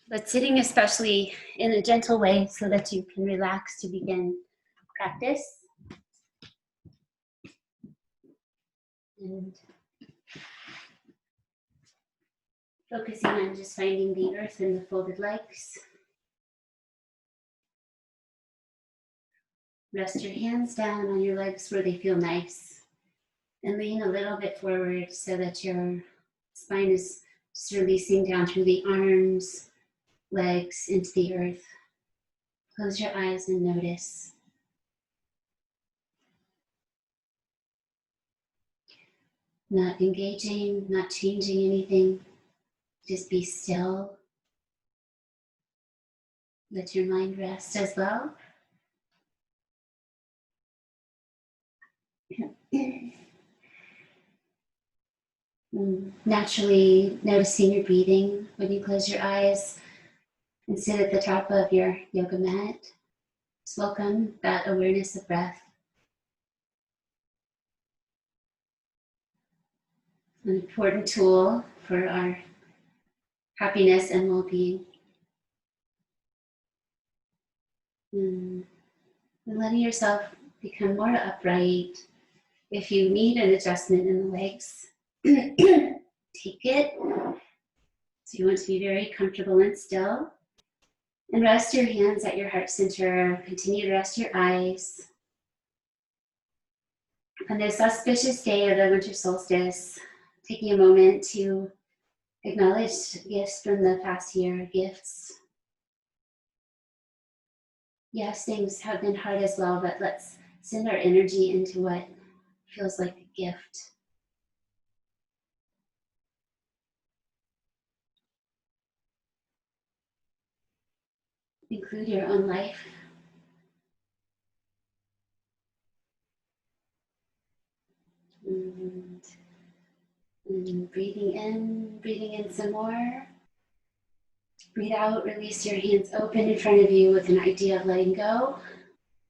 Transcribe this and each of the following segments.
but sitting especially in a gentle way so that you can relax to begin practice. And focusing on just finding the earth and the folded legs. Rest your hands down on your legs where they feel nice. And lean a little bit forward so that your spine is just releasing down through the arms, legs, into the earth. Close your eyes and notice. Not engaging, not changing anything. Just be still. Let your mind rest as well. Naturally noticing your breathing when you close your eyes and sit at the top of your yoga mat. Just welcome that awareness of breath. An important tool for our happiness and well-being. And letting yourself become more upright. If you need an adjustment in the legs, take it. So you want to be very comfortable and still. And rest your hands at your heart center. Continue to rest your eyes. On this auspicious day of the winter solstice, taking a moment to acknowledge gifts from the past year, gifts. Yes, things have been hard as well, but let's send our energy into what feels like a gift. Include your own life. And breathing in some more. Breathe out, release your hands open in front of you with an idea of letting go.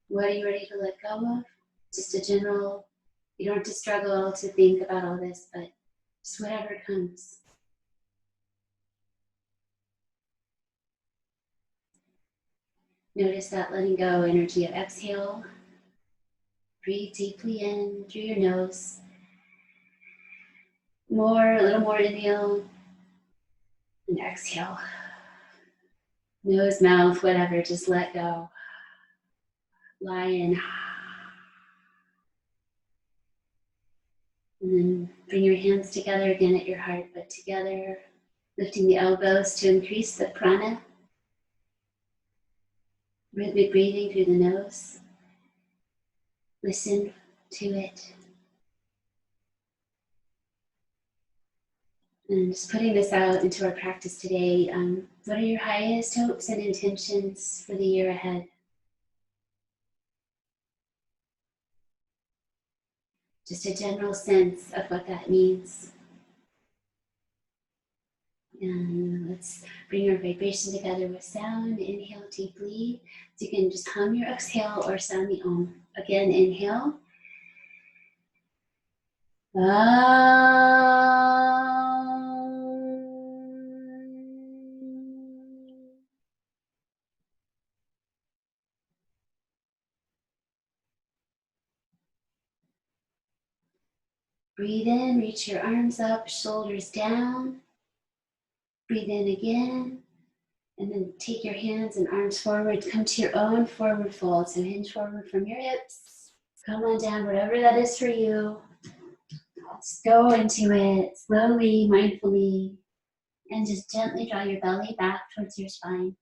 What are you ready to let go of? Just a general, you don't have to struggle to think about all this, but just whatever comes. Notice that letting go energy of exhale. Breathe deeply in through your nose. A little more inhale and exhale. Nose, mouth, whatever, just let go. Lie in. And then bring your hands together again at your heart, but together, lifting the elbows to increase the prana. Rhythmic breathing through the nose. Listen to it. And just putting this out into our practice today, what are your highest hopes and intentions for the year ahead? Just a general sense of what that means. And let's bring our vibration together with sound. Inhale deeply. So you can just hum your exhale or sound the om. Again, inhale. Breathe in, reach your arms up, shoulders down. Breathe in again, and then take your hands and arms forward. Come to your own forward fold. So hinge forward from your hips. Come on down, whatever that is for you. Let's go into it slowly, mindfully, and just gently draw your belly back towards your spine.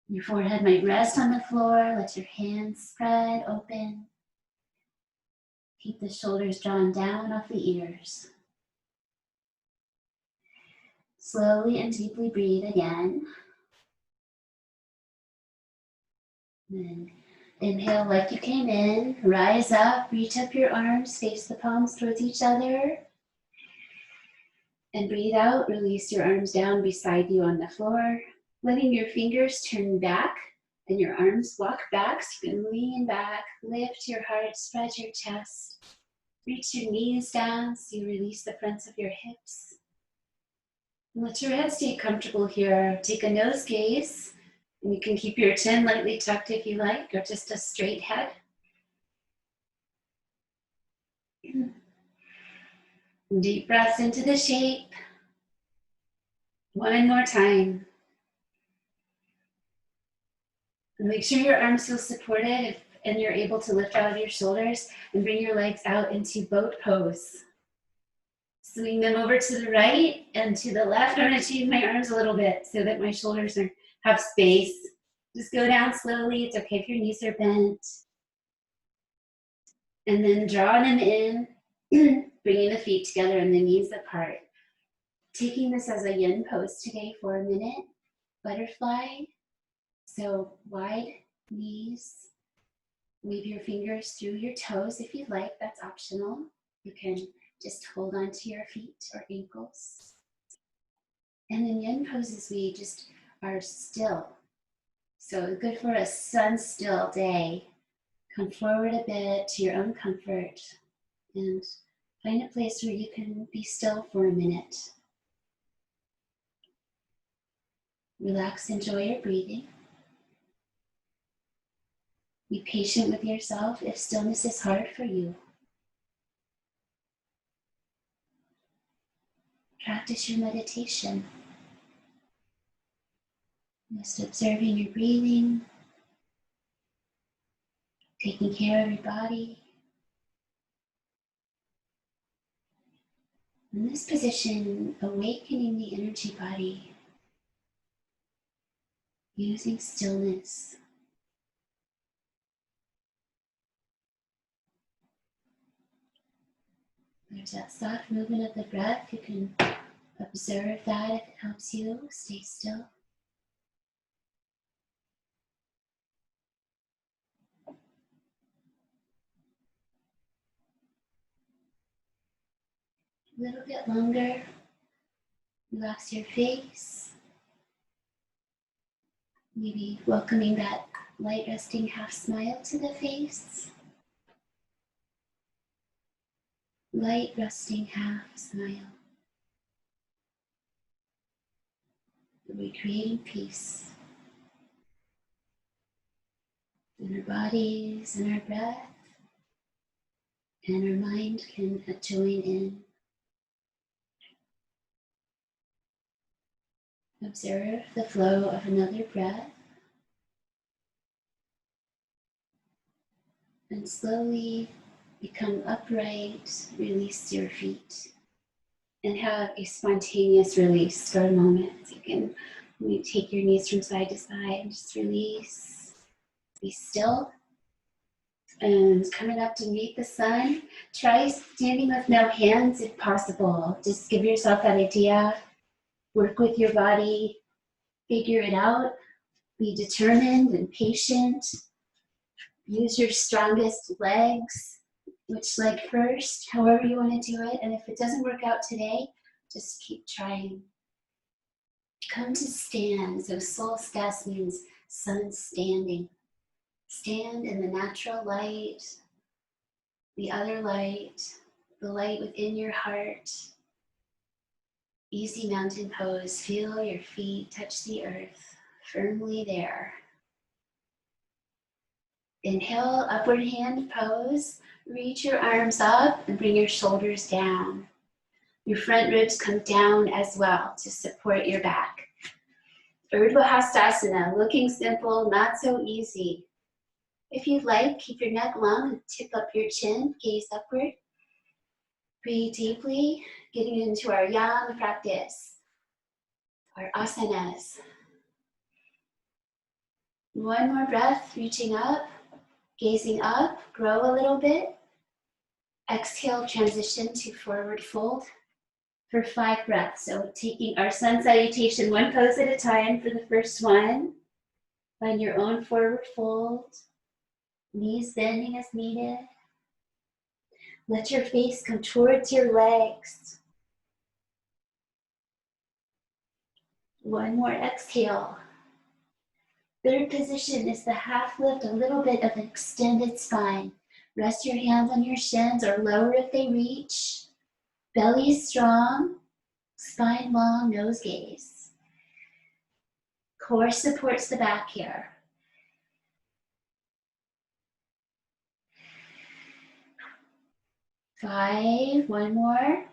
Your forehead might rest on the floor. Let your hands spread open. Keep the shoulders drawn down off the ears. Slowly and deeply breathe again. Then inhale like you came in. Rise up, reach up your arms, face the palms towards each other. And breathe out, release your arms down beside you on the floor. Letting your fingers turn back and your arms walk back. So you can lean back, lift your heart, spread your chest. Reach your knees down so you release the fronts of your hips. Let your head stay comfortable here. Take a nose gaze, and you can keep your chin lightly tucked if you like, or just a straight head. Deep breaths into the shape. One more time. And make sure your arms feel supported and you're able to lift out of your shoulders and bring your legs out into boat pose. Swing them over to the right and to the left. I'm going to change my arms a little bit so that my shoulders have space. Just go down slowly. It's okay if your knees are bent. And then draw them in, bringing the feet together and the knees apart. Taking this as a yin pose today for a minute. Butterfly. So wide knees. Weave your fingers through your toes if you'd like. That's optional. You can just hold on to your feet or ankles. And in yin poses, we just are still. So good for a sun still day. Come forward a bit to your own comfort and find a place where you can be still for a minute. Relax, enjoy your breathing. Be patient with yourself if stillness is hard for you. Practice your meditation. Just observing your breathing, taking care of your body. In this position, awakening the energy body, using stillness. There's that soft movement of the breath. You can observe that if it helps you. Stay still. A little bit longer. Relax your face. Maybe welcoming that light resting half smile to the face. Light resting half smile. Recreating peace in our bodies and our breath, and our mind can join in. Observe the flow of another breath, and slowly become upright, release your feet, and have a spontaneous release for a moment. So you can take your knees from side to side and just release. Be still. And coming up to meet the sun, try standing with no hands if possible. Just give yourself that idea. Work with your body. Figure it out. Be determined and patient. Use your strongest legs. Which leg first, however you want to do it. And if it doesn't work out today, just keep trying. Come to stand. So solstice means sun standing. Stand in the natural light, the other light, the light within your heart. Easy mountain pose. Feel your feet touch the earth, firmly there. Inhale, upward hand pose. Reach your arms up and bring your shoulders down. Your front ribs come down as well to support your back. Urdhva Hastasana, looking simple, not so easy. If you'd like, keep your neck long and tip up your chin, gaze upward. Breathe deeply, getting into our yang practice, our asanas. One more breath, reaching up, gazing up, grow a little bit. Exhale, transition to forward fold for 5 breaths. So taking our sun salutation one pose at a time for the first one. Find your own forward fold. Knees bending as needed. Let your face come towards your legs. One more exhale. Third position is the half lift, a little bit of an extended spine. Rest your hands on your shins or lower if they reach. Belly is strong. Spine long, nose gaze. Core supports the back here. Five, one more.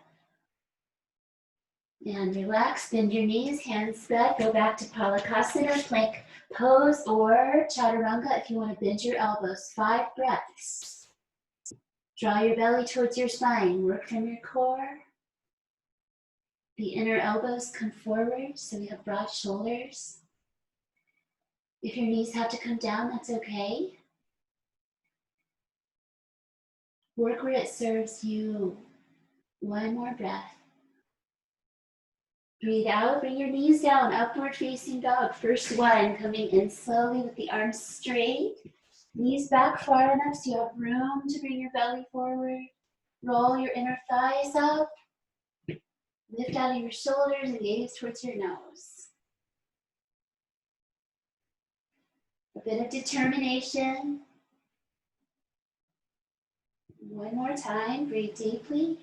And relax, bend your knees, hands spread, go back to Palakasana, plank pose, or Chaturanga if you want to bend your elbows. 5 breaths. Draw your belly towards your spine, work from your core. The inner elbows come forward, so we have broad shoulders. If your knees have to come down, that's okay. Work where it serves you. One more breath. Breathe out, bring your knees down, upward facing dog. First one, coming in slowly with the arms straight. Knees back far enough so you have room to bring your belly forward. Roll your inner thighs up. Lift out of your shoulders and gaze towards your nose. A bit of determination. One more time, breathe deeply.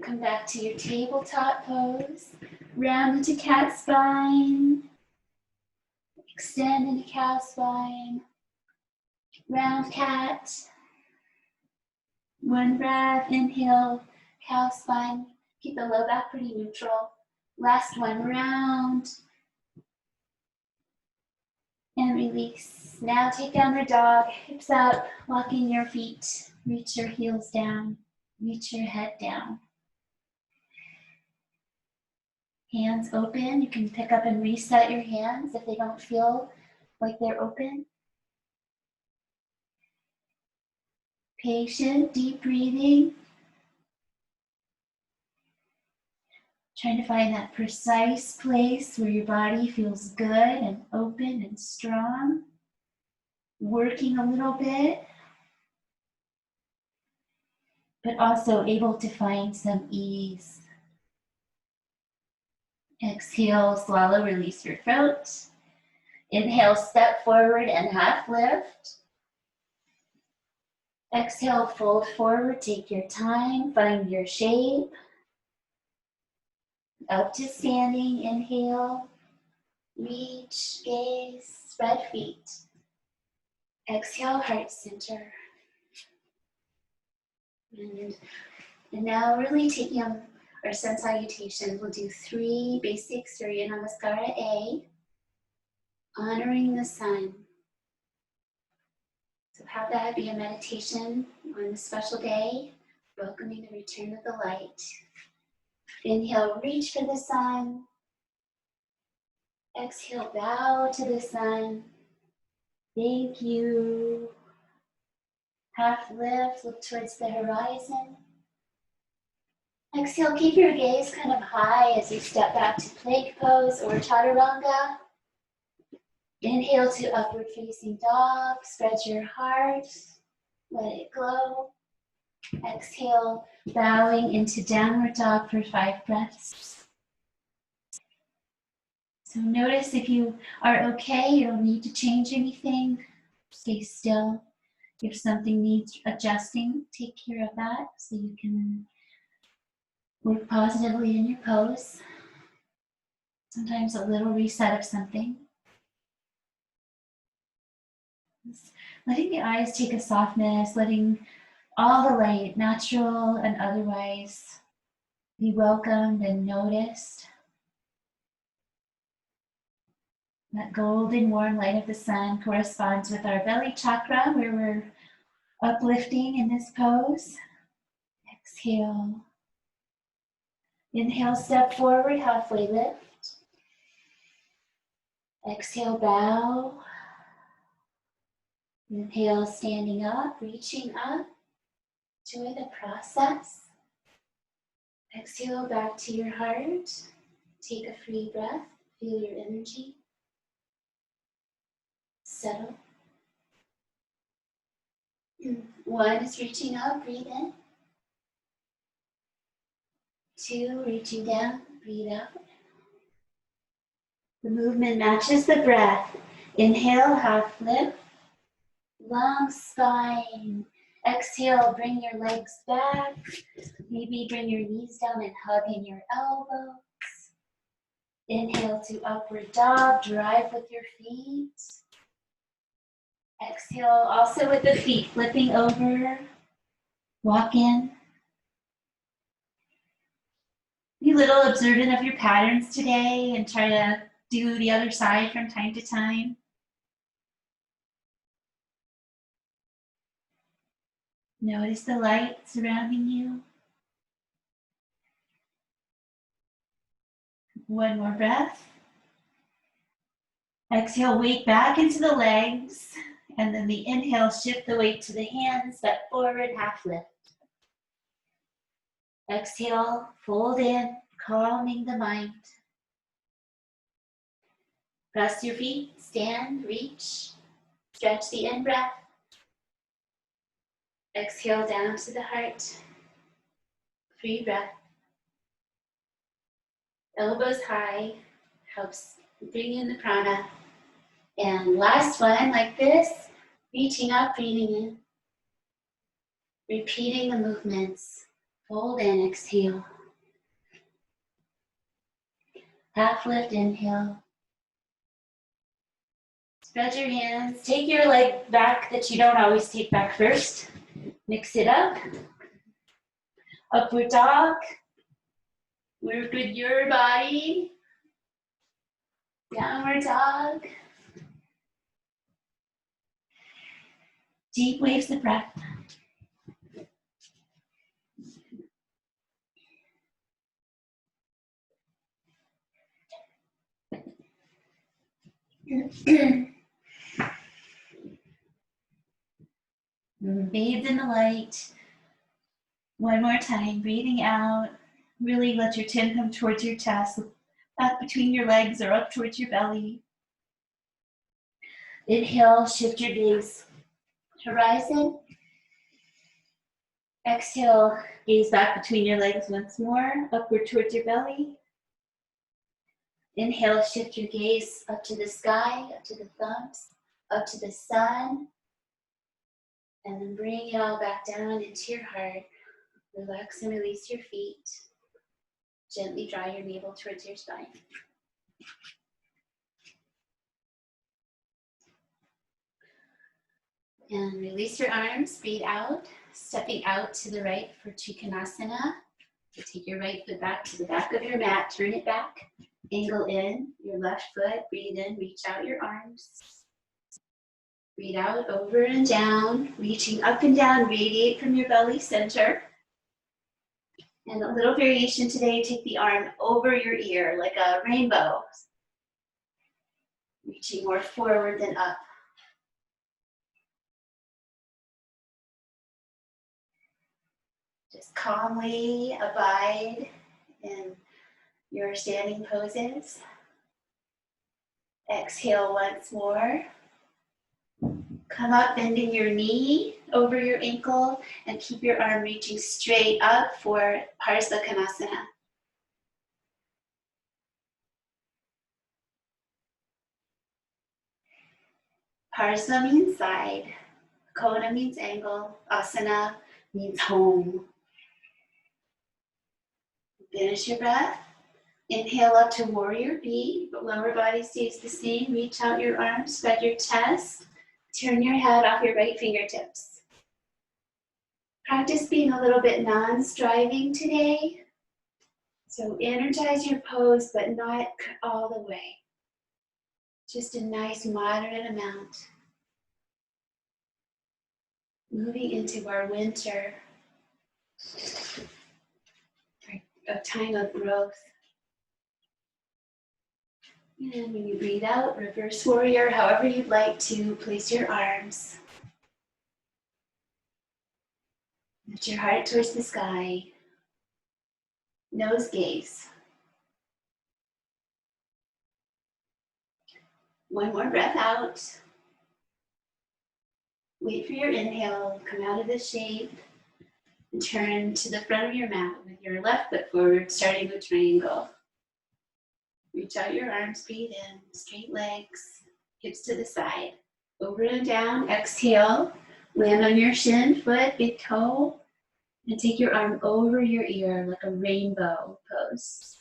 Come back to your tabletop pose. Round into cat spine. Extend into cow spine. Round cat. One breath, inhale, cow spine. Keep the low back pretty neutral. Last one, round. And release. Now take downward dog, hips up, walking your feet. Reach your heels down, reach your head down. Hands open, you can pick up and reset your hands if they don't feel like they're open. Patient, deep breathing. Trying to find that precise place where your body feels good and open and strong. Working a little bit, but also able to find some ease. Exhale, swallow, release your throat. Inhale, step forward and half lift. Exhale, fold forward, take your time, find your shape. Up to standing, inhale, reach, gaze, spread feet. Exhale, heart center. And now really taking our sun salutation, we'll do 3 basic Surya Namaskara A, honoring the sun. So have that be a meditation on this special day, welcoming the return of the light. Inhale, reach for the sun. Exhale, bow to the sun. Thank you. Half lift, look towards the horizon. Exhale, keep your gaze kind of high as you step back to plank pose or chaturanga. Inhale to upward facing dog, spread your heart, let it glow. Exhale, bowing into downward dog for 5 breaths. So notice if you are okay, you don't need to change anything. Stay still. If something needs adjusting, take care of that so you can work positively in your pose. Sometimes a little reset of something. Letting the eyes take a softness, letting all the light, natural and otherwise, be welcomed and noticed. That golden warm light of the sun corresponds with our belly chakra where we're uplifting in this pose. Exhale. Inhale, step forward, halfway lift. Exhale, bow. Inhale, standing up, reaching up. Enjoy the process. Exhale, back to your heart. Take a free breath. Feel your energy. Settle. 1 is reaching up, breathe in. 2, reaching down, breathe out. The movement matches the breath. Inhale, half lift. Long spine. Exhale, bring your legs back. Maybe bring your knees down and hug in your elbows. Inhale to upward dog, drive with your feet. Exhale also with the feet flipping over. Walk in. Be a little observant of your patterns today and try to do the other side from time to time. Notice the light surrounding you. One more breath. Exhale, weight back into the legs. And then the inhale, shift the weight to the hands, step forward, half lift. Exhale, fold in, calming the mind. Press your feet, stand, reach. Stretch the in-breath. Exhale down to the heart. Free breath. Elbows high, helps bring in the prana. And last one, like this, reaching up, breathing in. Repeating the movements. Fold in, exhale. Half lift, inhale. Spread your hands. Take your leg back that you don't always take back first. Mix it up. Upward dog. Work with your body. Downward dog. Deep waves of breath. Bathed in the light. One more time, breathing out. Really let your chin come towards your chest, back between your legs or up towards your belly. Inhale, shift your gaze. Horizon. Exhale, gaze back between your legs once more, upward towards your belly. Inhale, shift your gaze up to the sky, up to the thumbs, up to the sun. And then bring it all back down into your heart. Relax and release your feet. Gently draw your navel towards your spine. And release your arms, breathe out, stepping out to the right for Chikanasana. So take your right foot back to the back of your mat, turn it back, angle in your left foot, breathe in, reach out your arms. Breathe out, over and down, reaching up and down, radiate from your belly center. And a little variation today, take the arm over your ear like a rainbow. Reaching more forward than up. Just calmly abide in your standing poses. Exhale once more. Come up, bending your knee over your ankle and keep your arm reaching straight up for Parasa Kanasana. Parasa means side, Kona means angle, Asana means home. Finish your breath. Inhale up to warrior B, but lower body stays the same. Reach out your arms, spread your chest. Turn your head off your right fingertips. Practice being a little bit non-striving today. So energize your pose, but not all the way. Just a nice moderate amount. Moving into our winter, a time of growth. And when you breathe out, reverse warrior, however you'd like to place your arms. Lift your heart towards the sky. Nose gaze. One more breath out. Wait for your inhale, come out of this shape, and turn to the front of your mat with your left foot forward, starting with triangle. Reach out your arms, breathe in, straight legs, hips to the side. Over and down, exhale, Land on your shin, foot, big toe, and take your arm over your ear like a rainbow pose.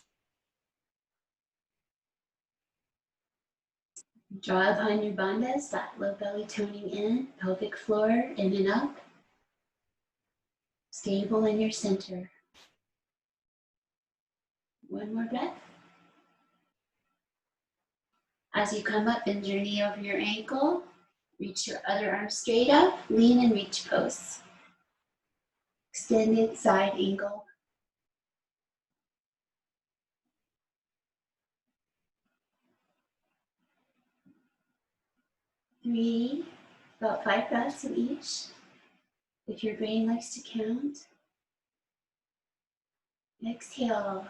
Draw behind your bandhas, that low belly toning in, pelvic floor in and up. Stable in your center. One more breath. As you come up, bend your knee over your ankle. Reach your other arm straight up. Lean and reach pose. Extended side angle. 3, about 5 breaths in each. If your brain likes to count. Exhale.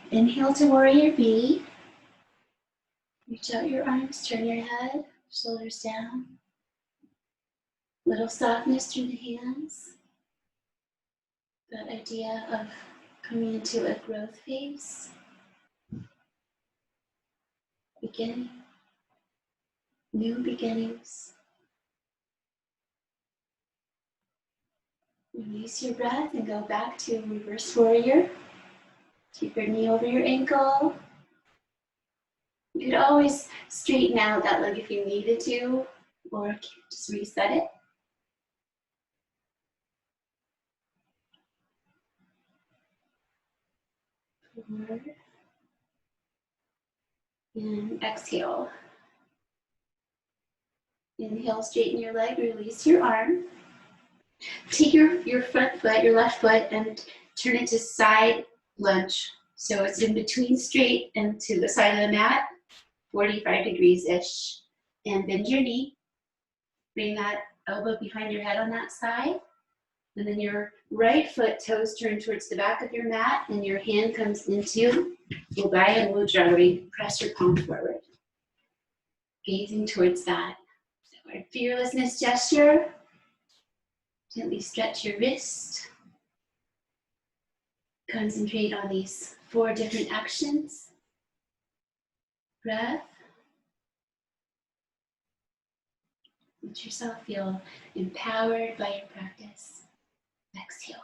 Inhale to warrior B. Reach out your arms, turn your head, shoulders down. Little softness through the hands. That idea of coming into a growth phase. Beginning. New beginnings. Release your breath and go back to reverse warrior. Keep your knee over your ankle. You could always straighten out that leg if you needed to, or just reset it. Forward. And exhale. Inhale, straighten your leg, release your arm. Take your front foot, your left foot, and turn it to side lunge. So it's in between straight and to the side of the mat, 45 degrees-ish. And bend your knee. Bring that elbow behind your head on that side. And then your right foot, toes turn towards the back of your mat, and your hand comes into Ubaya Mudra, where you press your palm forward. Gazing towards that. So our fearlessness gesture. Gently stretch your wrist. Concentrate on these 4 different actions. Breath. Let yourself feel empowered by your practice. Exhale.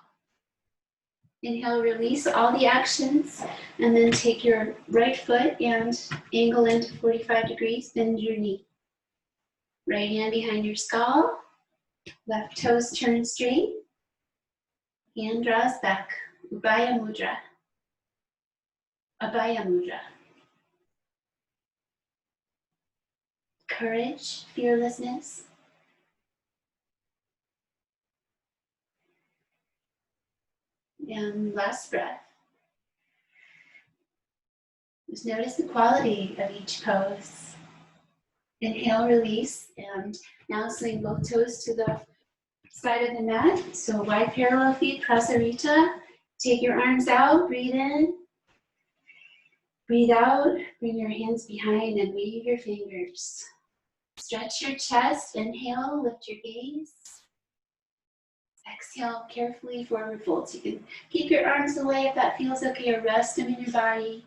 Inhale, release all the actions, and then take your right foot and angle into 45 degrees, bend your knee. Right hand behind your skull, left toes turn straight, hand draws back, Ubaya Mudra, Abhaya Mudra. Courage, fearlessness. And last breath. Just notice the quality of each pose. Inhale, release, and now swing both toes to the side of the mat. So wide parallel feet, Prasarita. Take your arms out, breathe in. Breathe out, bring your hands behind and wave your fingers. Stretch your chest, inhale, lift your gaze. Exhale, carefully forward fold. So you can keep your arms away if that feels okay, or rest them in your body.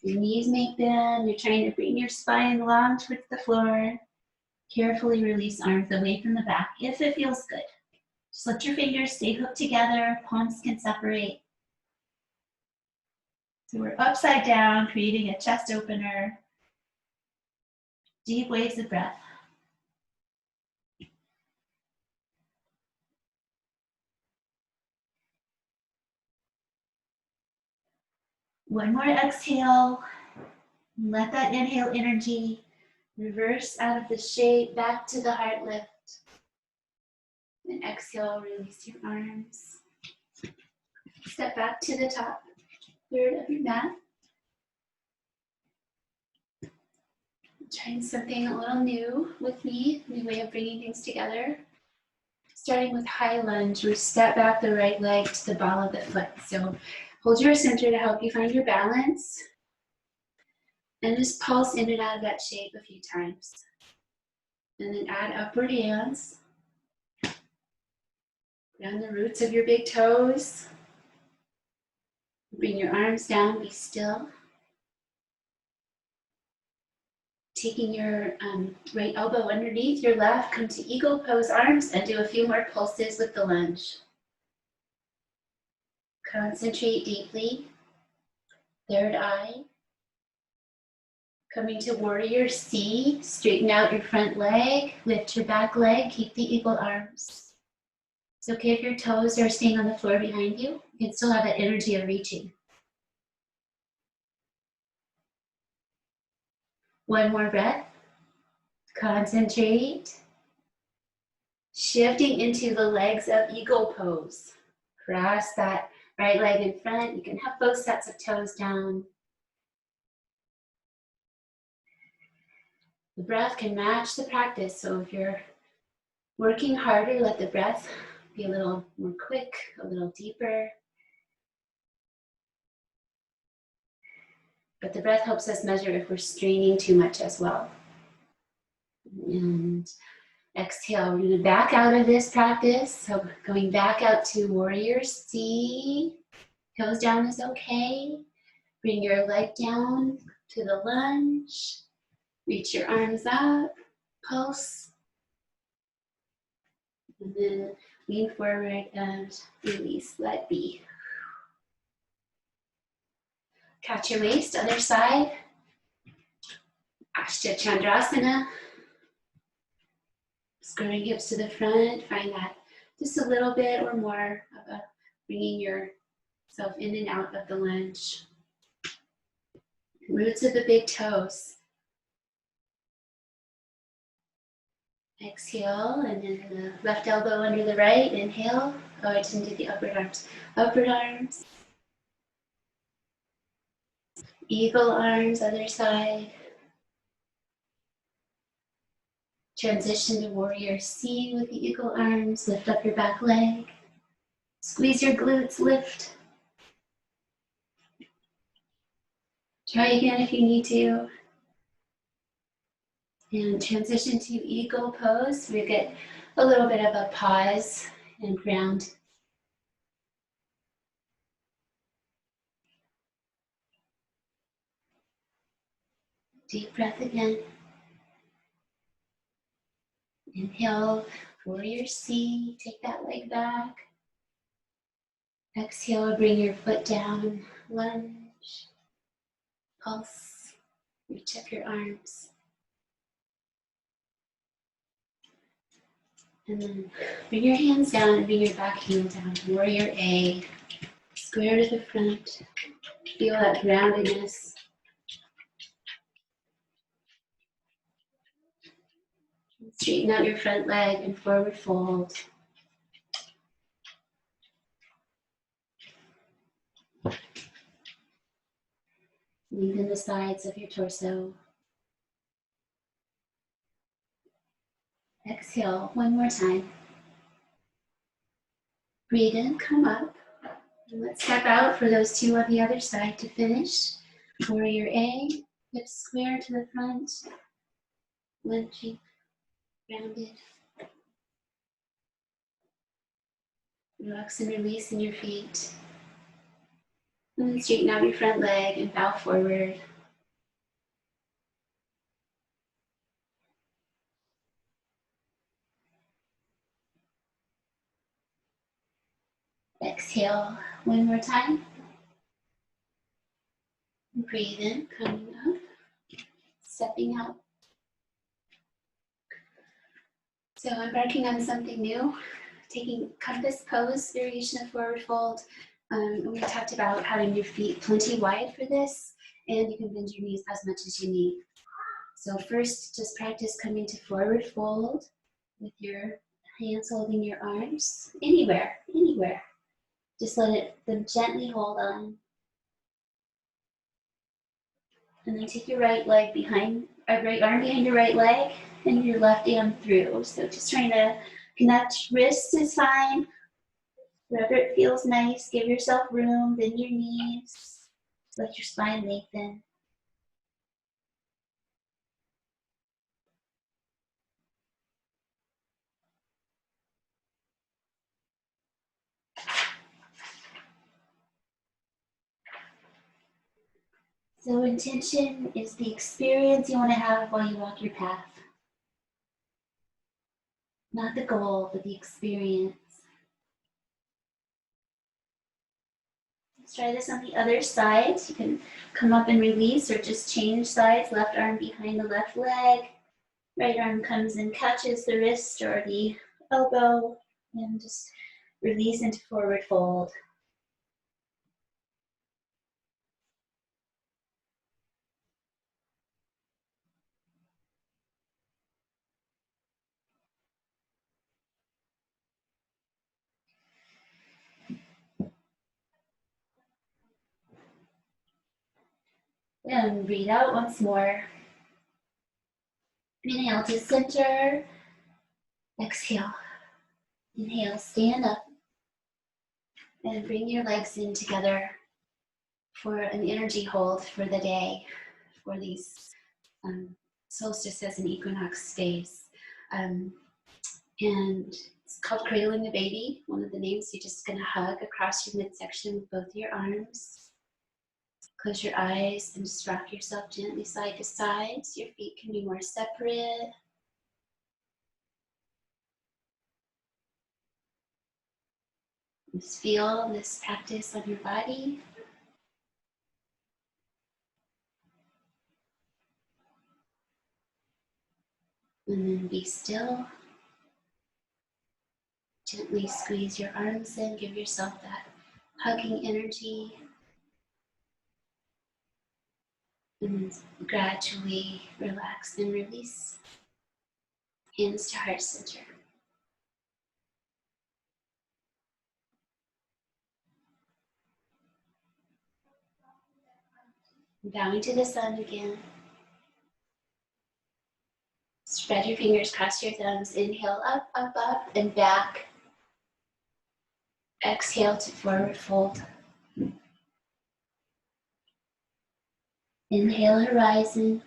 Your knees may bend, you're trying to bring your spine long towards the floor. Carefully release arms away from the back if it feels good. Just let your fingers stay hooked together, palms can separate. So we're upside down, creating a chest opener. Deep waves of breath. One more exhale. Let that inhale energy reverse out of the shape back to the heart lift. And exhale, release your arms. Step back to the top third of your mat. Trying something a little new with me, new way of bringing things together. Starting with high lunge, we step back the right leg to the ball of the foot. So hold your center to help you find your balance. And just pulse in and out of that shape a few times. And then add upward hands. Ground the roots of your big toes. Bring your arms down, be still. Taking your right elbow underneath your left, come to eagle pose arms and do a few more pulses with the lunge. Concentrate deeply. Third eye. Coming to warrior C, straighten out your front leg, lift your back leg, keep the eagle arms. It's okay if your toes are staying on the floor behind you. You can still have that energy of reaching. One more breath. Concentrate. Shifting into the legs of eagle pose. Cross that right leg in front. You can have both sets of toes down. The breath can match the practice. So if you're working harder, let the breath be a little more quick, a little deeper. But the breath helps us measure if we're straining too much as well. And exhale, we're going to back out of this practice. So going back out to warrior C. Toes down is okay. Bring your leg down to the lunge. Reach your arms up. Pulse. And then lean forward and release. Let be. Catch your waist, other side. Chandrasana. Squaring hips to the front. Find that just a little bit or more of bringing yourself in and out of the lunge. Roots of the big toes. Exhale, and then the left elbow under the right. Inhale. Oh, I didn't do the upward arms. Upward arms. Eagle arms, other side. Transition to warrior C with the eagle arms. Lift up your back leg. Squeeze your glutes, lift. Try again if you need to. And transition to eagle pose. We get a little bit of a pause and ground. Deep breath again. Inhale, warrior C. Take that leg back. Exhale, bring your foot down. Lunge. Pulse. Reach up your arms. And then bring your hands down and bring your back heel down. Warrior A. Square to the front. Feel that groundedness. Straighten out your front leg and forward fold. Lengthen the sides of your torso. Exhale one more time. Breathe in, come up. And let's step out for those two on the other side to finish. Warrior A, hips square to the front. Lunging, grounded. Relax and release in your feet. And then straighten out your front leg and bow forward. Exhale one more time. Breathe in, coming up, stepping out. So embarking on something new, taking compass pose, variation of forward fold. We talked about having your feet plenty wide for this, and you can bend your knees as much as you need. So first, just practice coming to forward fold with your hands holding your arms, anywhere. Just let them gently hold on. And then take your right arm behind your right leg and your left arm through. So just trying to connect. Wrists is fine. Wherever it feels nice, give yourself room, bend your knees. Let your spine lengthen. So intention is the experience you want to have while you walk your path. Not the goal, but the experience. Let's try this on the other side. You can come up and release or just change sides. Left arm behind the left leg. Right arm comes and catches the wrist or the elbow. And just release into forward fold. And breathe out once more. Inhale to center. Exhale. Inhale, stand up. And bring your legs in together for an energy hold for the day, for these solstices and equinox days. And it's called Cradling the Baby. One of the names, you're just gonna hug across your midsection with both your arms. Close your eyes and just rock yourself gently side to side so your feet can be more separate. Just feel this practice on your body. And then be still. Gently squeeze your arms in, give yourself that hugging energy. And gradually relax and release. Hands to heart center. Bowing to the sun again. Spread your fingers, cross your thumbs. Inhale, up, up, up, and back. Exhale to forward fold. Inhale, horizon.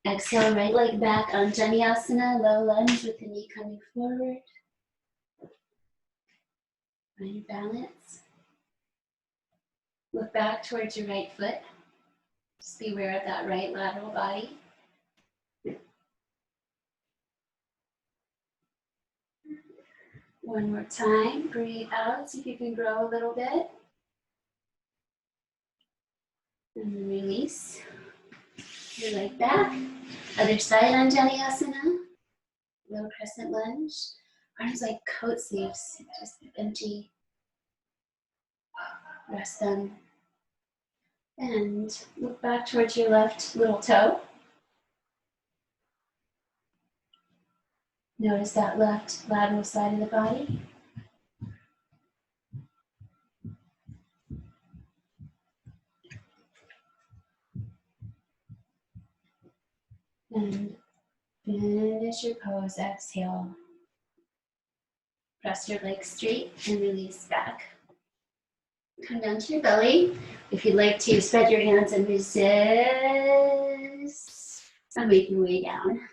Exhale, right leg back. Untitled, low lunge with the knee coming forward. Find balance. Look back towards your right foot. Just be aware of that right lateral body. One more time. Breathe out. See if you can grow a little bit. And then release. Your leg back. Other side on Untitled. Low crescent lunge. Arms like coat sleeves. Just empty. Rest them. And look back towards your left little toe. Notice that left lateral side of the body. And finish your pose, exhale. Press your legs straight and release back. Come down to your belly. If you'd like to spread your hands and resist, and make your way down.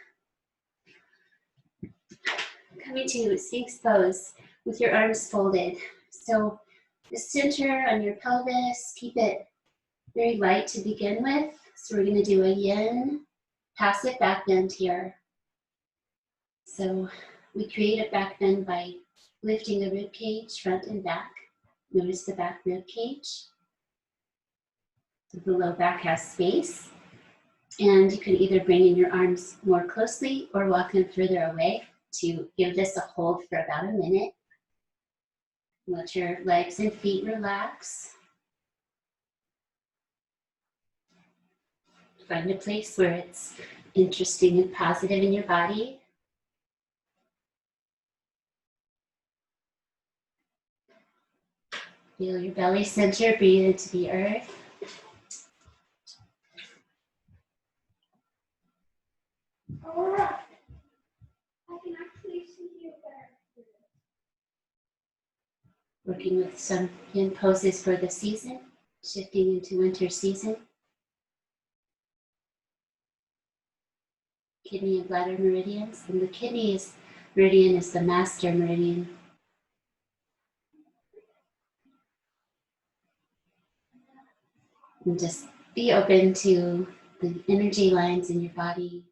Coming to Sphinx pose with your arms folded. So the center on your pelvis, keep it very light to begin with. So we're gonna do a yin, passive back bend here. So we create a back bend by lifting the rib cage front and back. Notice the back rib cage. The low back has space. And you can either bring in your arms more closely or walk them further away to give this a hold for about a minute. Let your legs and feet relax. Find a place where it's interesting and positive in your body. Feel your belly center, breathe into the earth. I can actually see you there. Working with some yin poses for the season, shifting into winter season. Kidney and bladder meridians, and the kidneys meridian is the master meridian. And just Be open to the energy lines in your body.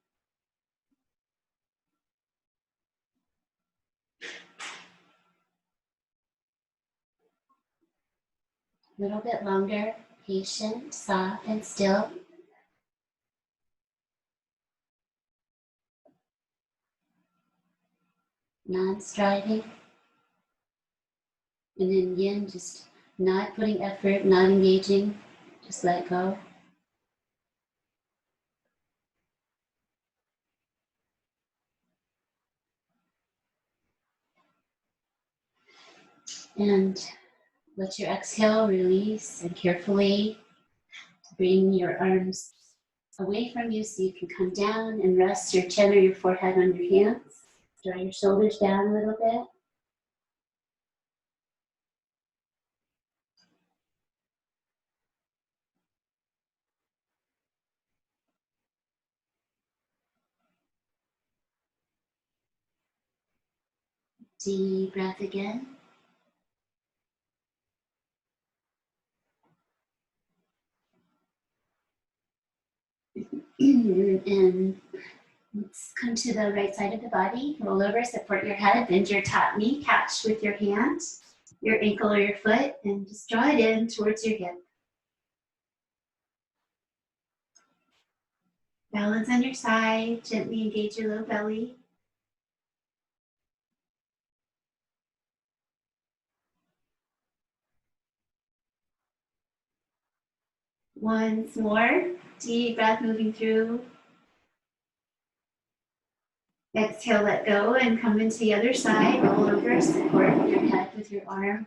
A little bit longer, patient, soft, and still. Non-striving. And then yin, just not putting effort, not engaging, just let go. And let your exhale release, and carefully bring your arms away from you so you can come down and rest your chin or your forehead on your hands. Draw your shoulders down a little bit. Deep breath again. And let's come to the right side of the body. Roll over, support your head, bend your top knee, catch with your hand, your ankle or your foot, and just draw it in towards your hip. Balance on your side, gently engage your low belly. Once more, deep breath moving through. Exhale, let go, and come into the other side. Roll over, support your head with your arm.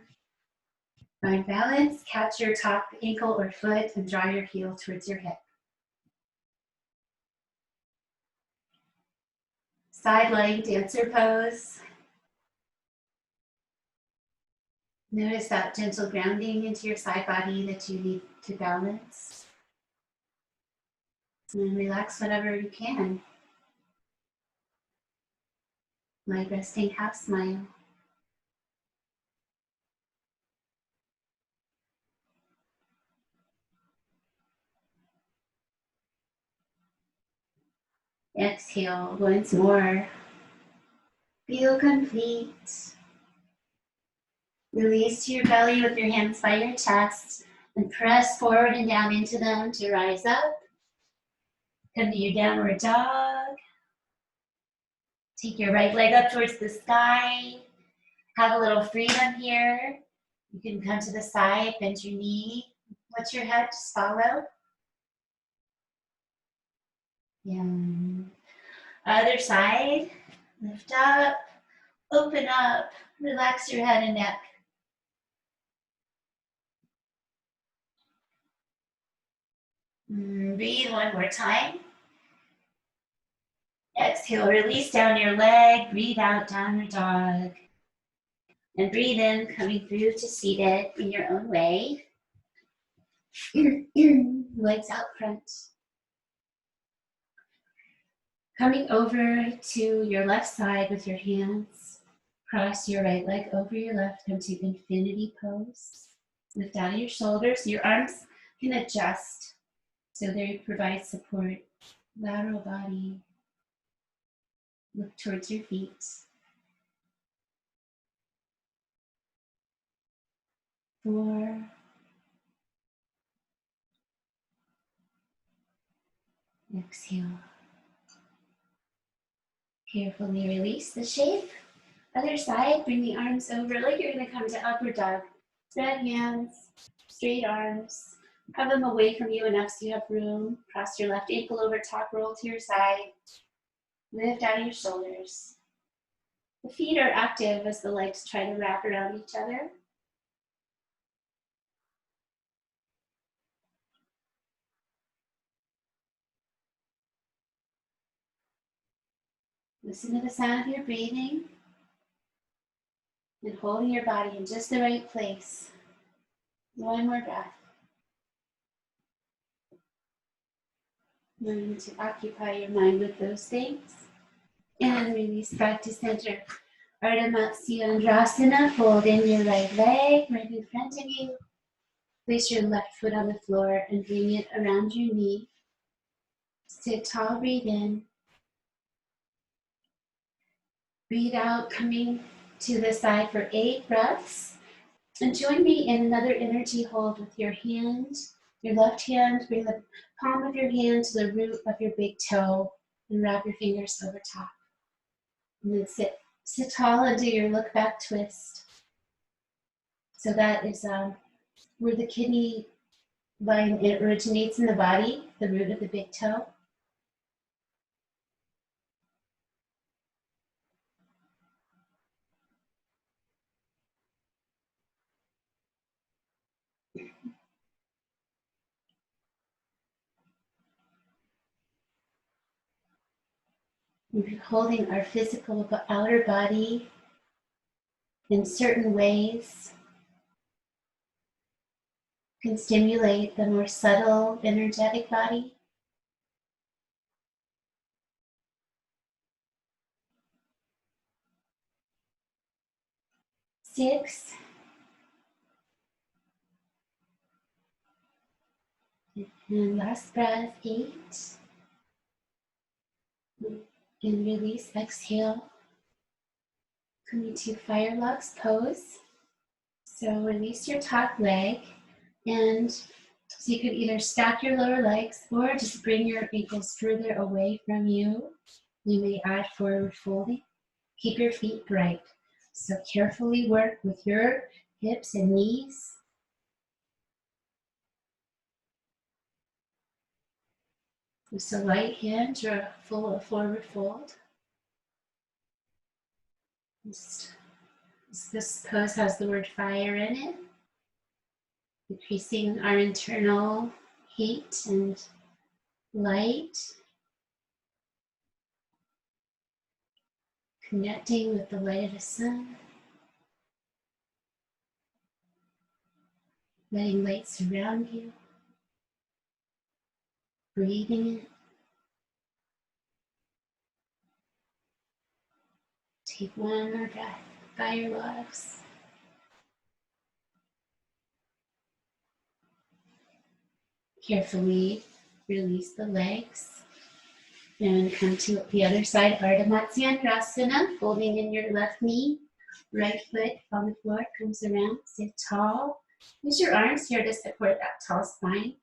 Find balance, catch your top ankle or foot, and draw your heel towards your hip. Side lying dancer pose. Notice that gentle grounding into your side body that you need to balance. And then relax whenever you can. Light resting half smile. Exhale once more. Feel complete. Release to your belly with your hands by your chest and press forward and down into them to rise up. Come to your downward dog. Take your right leg up towards the sky. Have a little freedom here. You can come to the side, bend your knee. Let your head just follow. Yeah. Other side. Lift up, open up, relax your head and neck. Breathe one more time. Exhale, release down your leg. Breathe out, downward dog. And breathe in, coming through to seated in your own way. Legs out front. Coming over to your left side with your hands. Cross your right leg over your left. Come to infinity pose. Lift out of your shoulders. Your arms can adjust so they provide support. Lateral body. Look towards your feet. 4. Exhale. Carefully release the shape. Other side, bring the arms over like you're going to come to upward dog. Spread hands, straight arms. Have them away from you enough so you have room. Cross your left ankle over top, roll to your side. Lift out of your shoulders. The feet are active as the legs try to wrap around each other. Listen to the sound of your breathing and holding your body in just the right place. One more breath. Learn to occupy your mind with those things. And release back to center. Ardha Matsyendrasana, fold in your right leg right in front of you. Place your left foot on the floor and bring it around your knee. Sit tall, breathe in. Breathe out, coming to the side for 8 breaths. And join me in another energy hold with your hand, your left hand. Bring the palm of your hand to the root of your big toe and wrap your fingers over top. And then sit tall and do your look back twist. So that is where the kidney line originates in the body, the root of the big toe. We're holding our physical outer body in certain ways can stimulate the more subtle energetic body. Six. And last breath, 8. And release, exhale. Coming to Firelocks pose. So release your top leg, and so you could either stack your lower legs or just bring your ankles further away from you. You may add forward folding. Keep your feet bright. So carefully work with your hips and knees. With a light hinge or a full forward fold. This pose has the word fire in it, increasing our internal heat and light, connecting with the light of the sun, letting light surround you, breathing it. Take one more breath, Firelocks. Carefully release the legs and come to the other side, Ardha Matsyendrasana, folding in your left knee. Right foot on the floor comes around, sit tall. Use your arms here to support that tall spine.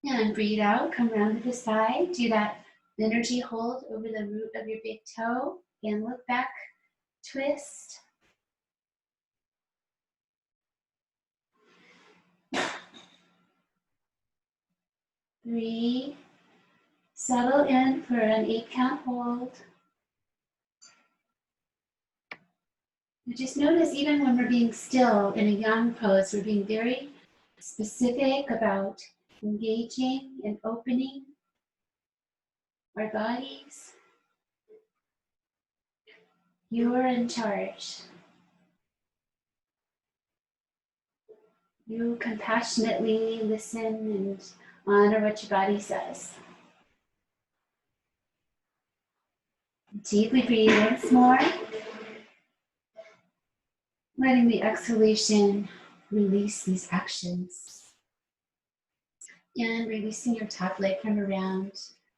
And breathe out, come around to the side. Do that energy hold over the root of your big toe. And look back, twist. Breathe. Settle in for an 8 count hold. And just notice, even when we're being still in a yang pose, we're being very specific about engaging and opening our bodies. You are in charge. You compassionately listen and honor what your body says. Deeply breathe once more. Letting the exhalation release these actions. And releasing your top leg from around.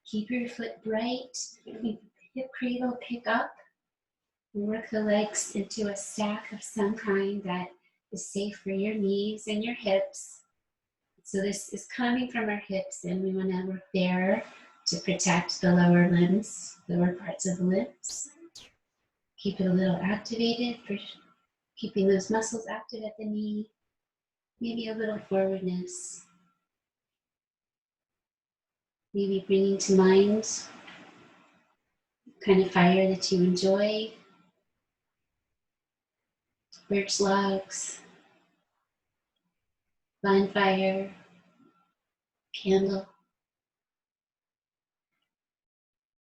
Keep your foot bright. Hip cradle, pick up. Work the legs into a stack of some kind that is safe for your knees and your hips. So this is coming from our hips, and we want to work there to protect the lower limbs, lower parts of the limbs. Keep it a little activated for keeping those muscles active at the knee. Maybe a little forwardness. Maybe bringing to mind kind of fire that you enjoy. Birch logs, bonfire, candle.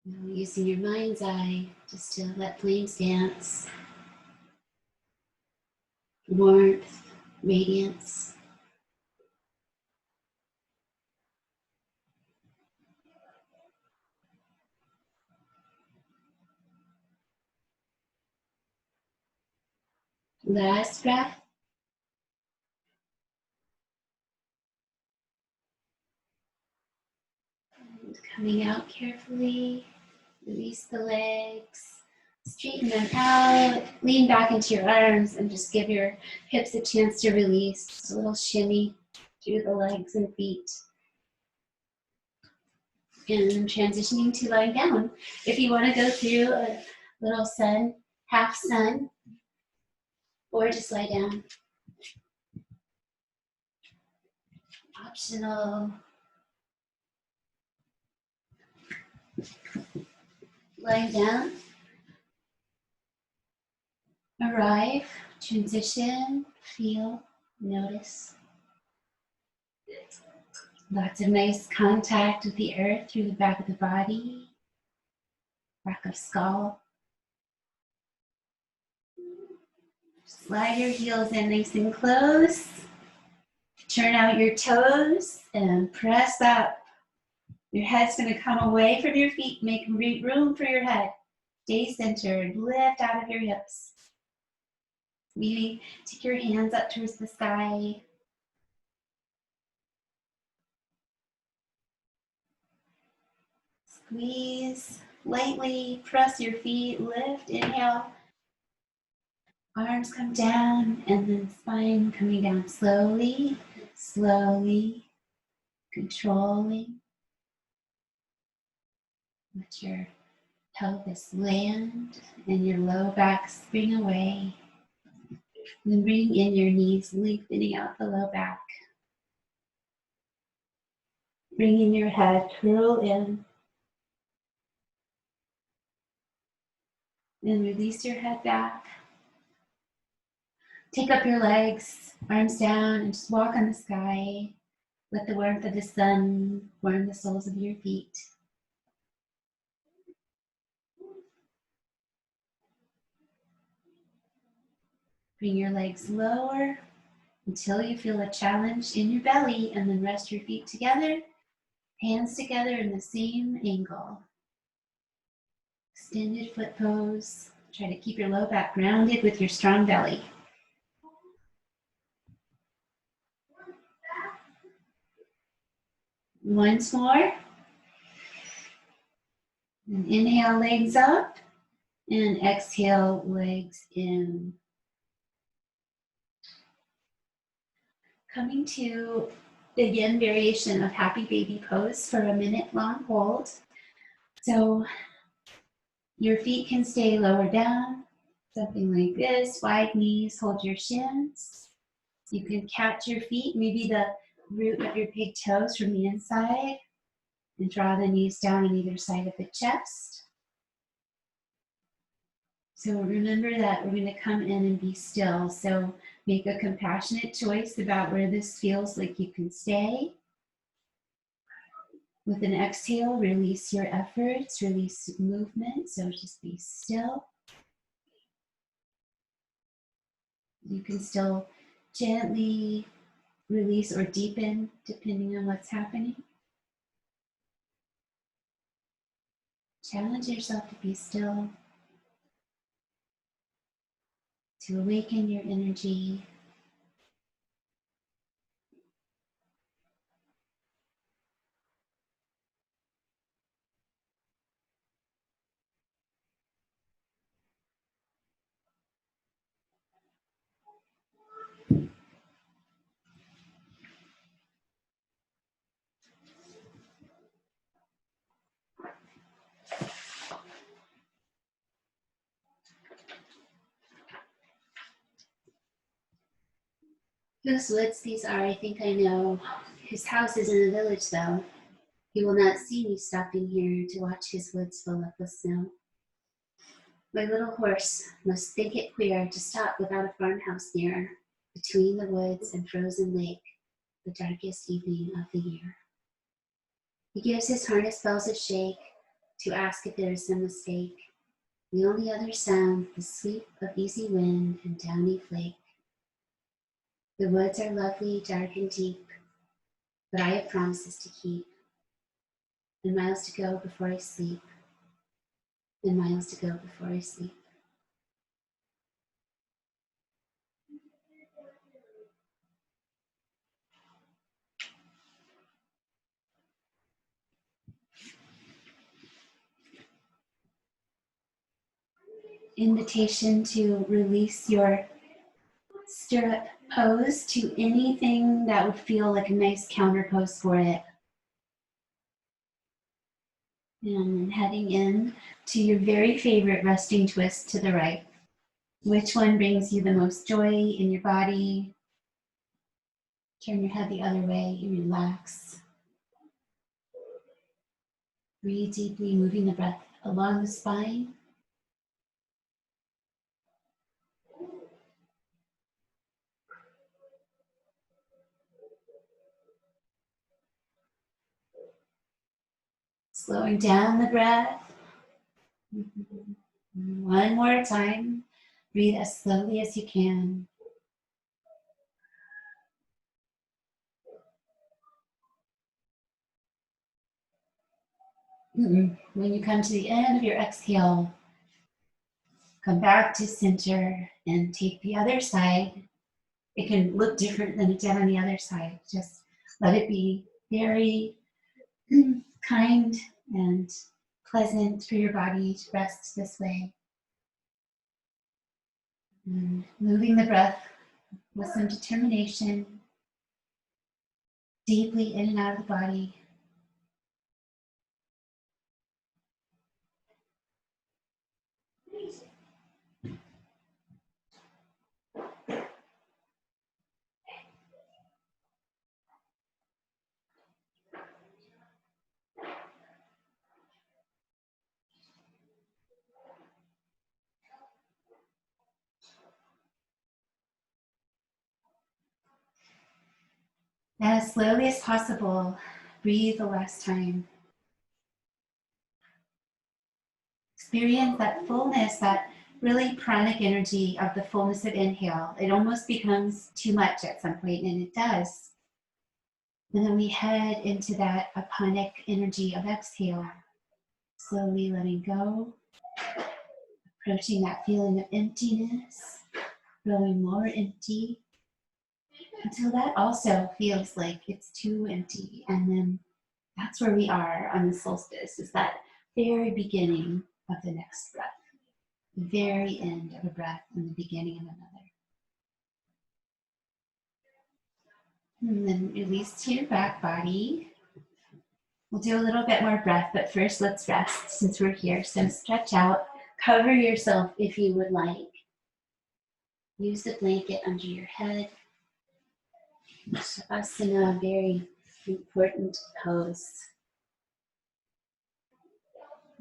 Using your mind's eye just to let flames dance. Warmth, radiance. Last breath. And coming out carefully. Release the legs. Straighten them out. Lean back into your arms and just give your hips a chance to release. Just a little shimmy through the legs and feet. And transitioning to lying down. If you want to go through a little sun, half sun, or just lie down. Optional. Lying down. Arrive, transition, feel, notice. Lots of nice contact with the earth through the back of the body, back of skull. Slide your heels in nice and close. Turn out your toes and press up. Your head's going to come away from your feet. Make room for your head. Stay centered. Lift out of your hips. Maybe take your hands up towards the sky. Squeeze. Lightly press your feet. Lift. Inhale. Arms come down, and then spine coming down slowly, slowly, controlling. Let your pelvis land and your low back spring away. And then bring in your knees, lengthening out the low back. Bring in your head, curl in. And release your head back. Take up your legs, arms down, and just walk on the sky. Let the warmth of the sun warm the soles of your feet. Bring your legs lower until you feel a challenge in your belly, and then rest your feet together, hands together in the same angle. Extended foot pose. Try to keep your low back grounded with your strong belly. Once more. And inhale, legs up, and exhale, legs in. Coming to the yin variation of happy baby pose for a minute long hold. So your feet can stay lower down, something like this, wide knees, hold your shins. You can catch your feet, maybe the root of your big toes from the inside, and draw the knees down on either side of the chest. So remember that we're going to come in and be still. So make a compassionate choice about where this feels like you can stay. With an exhale, release your efforts, release movement. So just be still. You can still gently release or deepen depending on what's happening. Challenge yourself to be still, to awaken your energy. Whose woods these are, I think I know. His house is in the village, though. He will not see me stopping here to watch his woods fill up with snow. My little horse must think it queer to stop without a farmhouse near, between the woods and frozen lake, the darkest evening of the year. He gives his harness bells a shake to ask if there is some mistake. The only other sound, the sweep of easy wind and downy flake. The woods are lovely, dark and deep, but I have promises to keep, and miles to go before I sleep, and miles to go before I sleep. invitation to release your stirrup pose to anything that would feel like a nice counter pose for it. And heading in to your very favorite resting twist to the right. Which one brings you the most joy in your body? Turn your head the other way and relax. Breathe deeply, moving the breath along the spine. Slowing down the breath. One more time. Breathe as slowly as you can. When you come to the end of your exhale, come back to center and take the other side. It can look different than it did on the other side. Just let it be very kind and pleasant for your body to rest this way. Moving the breath with some determination, deeply in and out of the body. And as slowly as possible, breathe the last time. Experience that fullness, that really pranic energy of the fullness of inhale. It almost becomes too much at some point, and it does. And then we head into that aponic energy of exhale, slowly letting go, approaching that feeling of emptiness, growing more empty, until that also feels like it's too empty. And then that's where we are on the solstice, is that very beginning of the next breath, the very end of a breath and the beginning of another. And then release to your back body. We'll do a little bit more breath, but first let's rest since we're here. So stretch out, cover yourself if you would like. Use the blanket under your head. Shavasana, very important pose.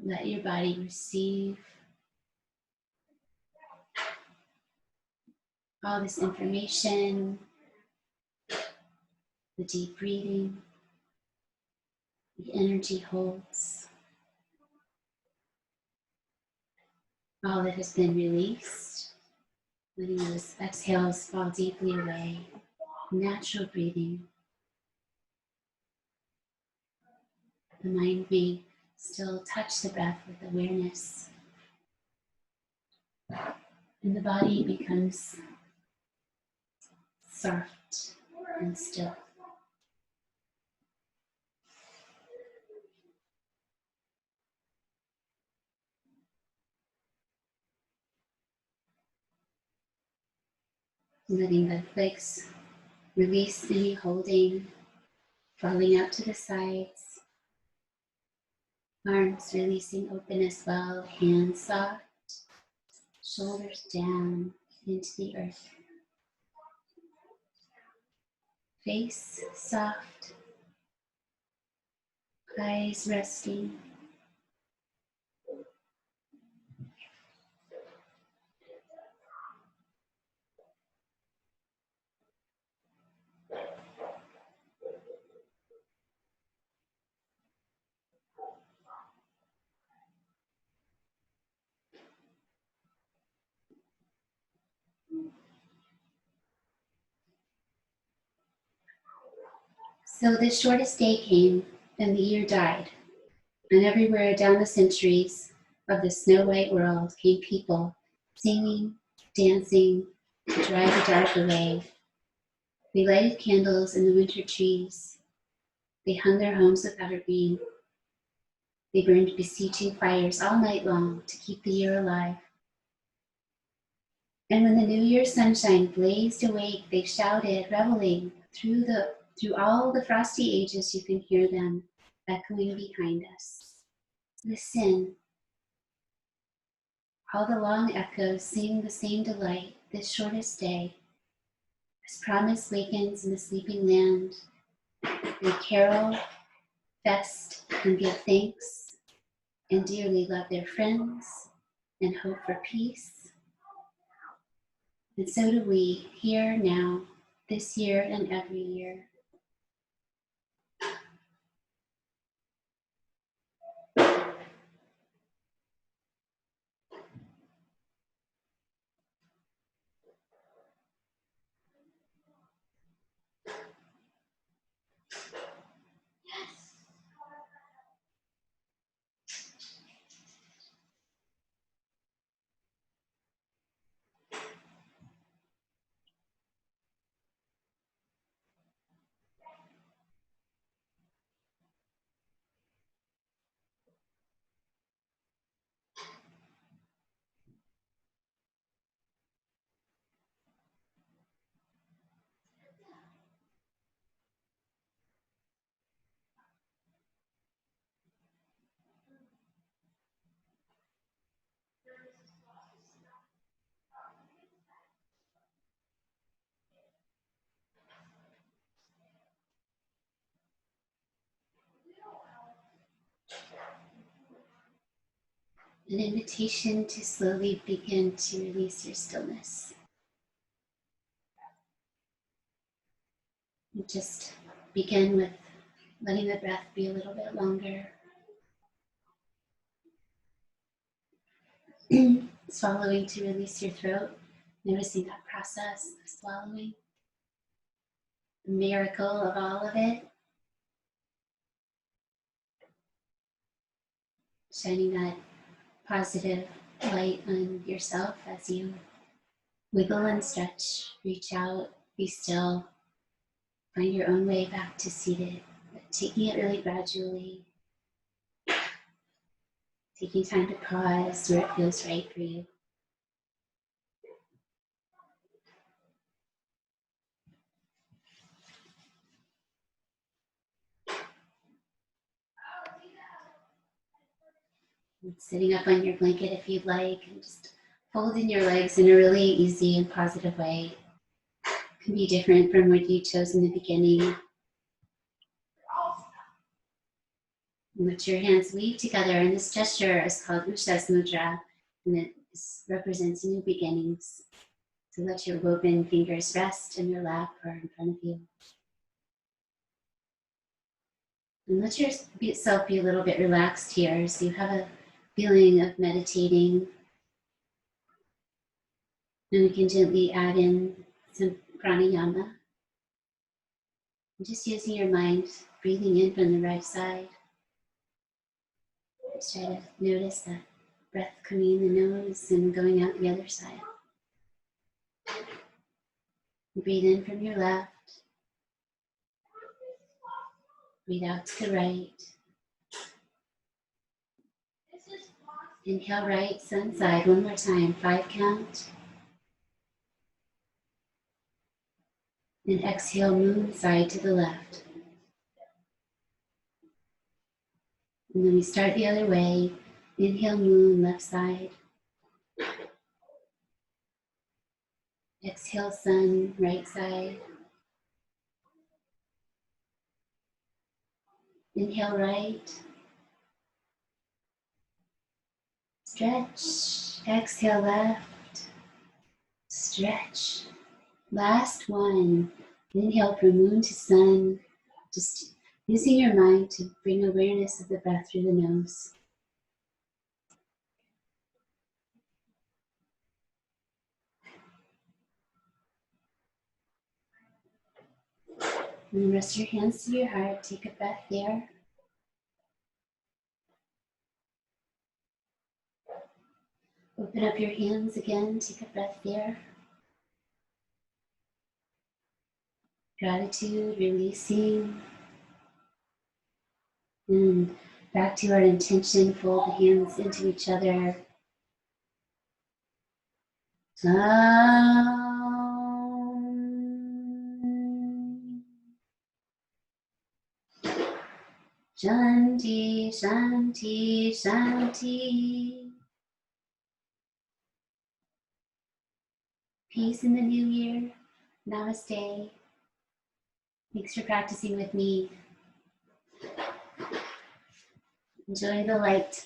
Let your body receive all this information, the deep breathing, the energy holds, all that has been released, letting those exhales fall deeply away, natural breathing. The mind may still touch the breath with awareness, and the body becomes soft and still. Letting the legs release any holding, falling out to the sides. Arms releasing open as well, hands soft, shoulders down into the earth. Face soft, eyes resting. So the shortest day came, and the year died. And everywhere down the centuries of the snow-white world came people singing, dancing, to drive the dark away. They lighted candles in the winter trees. They hung their homes with evergreen. They burned beseeching fires all night long to keep the year alive. And when the New Year's sunshine blazed awake, they shouted, reveling through all the frosty ages. You can hear them echoing behind us. Listen, all the long echoes sing the same delight. This shortest day, as promise wakens in the sleeping land, they carol, fest, and give thanks, and dearly love their friends, and hope for peace. And so do we, here now, this year and every year. An invitation to slowly begin to release your stillness. And just begin with letting the breath be a little bit longer. Swallowing to release your throat, noticing that process of swallowing. The miracle of all of it. Shining that positive light on yourself as you wiggle and stretch, reach out, be still, find your own way back to seated, but taking it really gradually, taking time to pause where it feels right for you. And sitting up on your blanket if you'd like, and just folding your legs in a really easy and positive way. It can be different from what you chose in the beginning. And let your hands weave together, and this gesture is called Ushas Mudra, and it represents new beginnings. So let your woven fingers rest in your lap or in front of you. And let yourself be a little bit relaxed here, so you have a feeling of meditating. And we can gently add in some pranayama. And just using your mind, breathing in from the right side. Just try to notice that breath coming in the nose and going out the other side. Breathe in from your left. Breathe out to the right. Inhale right, sun side, one more time, 5 count. And exhale, moon side to the left. And then we start the other way. Inhale, moon, left side. Exhale, sun, right side. Inhale, right. Stretch. Exhale, left. Stretch. Last one. Inhale from moon to sun. Just using your mind to bring awareness of the breath through the nose. And then rest your hands to your heart. Take a breath there. Open up your hands again. Take a breath there. Gratitude, releasing. And back to our intention. Fold the hands into each other. Sound. Shanti, Shanti, Shanti. Peace in the new year. Namaste. Thanks for practicing with me. Enjoy the light.